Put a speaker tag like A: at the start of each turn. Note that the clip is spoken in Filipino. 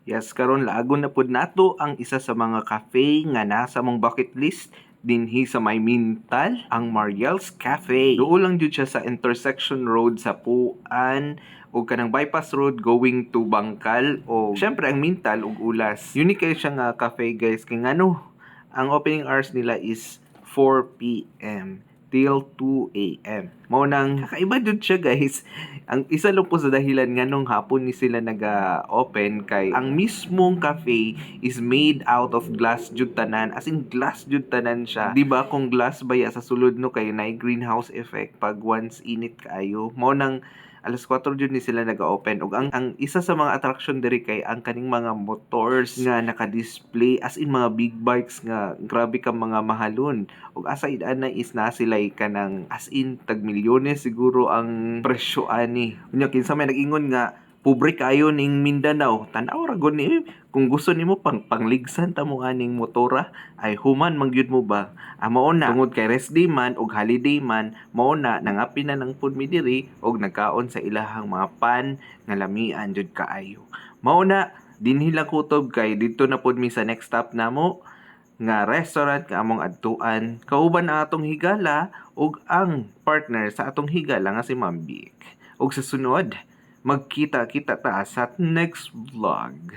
A: Yes, karon laagon na pud nato ang isa sa mga cafe nga nasa mong bucket list dinhi sa may Mintal, ang Mariel's Cafe. Doon lang jud siya sa intersection road sa Puan o kanang bypass road going to Bangkal o syempre ang Mintal ug Ulas. Unique kay siya nga cafe guys kay ngano ang opening hours nila is 4 p.m. till 2 a.m. Mao nang kakaiba jud siya guys. Ang isa lang po sa dahilan nganong hapon ni sila naga-open kay ang mismong cafe is made out of glass jud tanan. As in glass jud tanan siya. Di ba kung glass baya sa sulod no kay na greenhouse effect pag once init kaayo. Mao nang alas 4 jud ni sila naga-open ug ang isa sa mga attraction diri kay ang kaning mga motors nga naka-display as in mga big bikes nga grabe ka mga mahalon ug aside ana is na sila kanang as in tag milyones siguro ang presyo ani. Unya kinsa may nag-ingon nga pobre kayo ning Mindanao. Tan-aw ra gud ni kung gusto nimo pangligsan ta mo aning motora ay human man gyud mo ba. Mao na tungod kay rest day man ug holiday man mao na nangapi na ng food mi diri ug nagkaon sa ilahang mga pan nga lamian jud kaayo. Mao na dinhi lang kutob kay didto na pud mi sa next stop namo nga restaurant nga among adtuan kauban ang atong higala ug ang partner sa atong higala nga si Ma'am Vic. Ug sa sunod magkita-kita ta sa next vlog.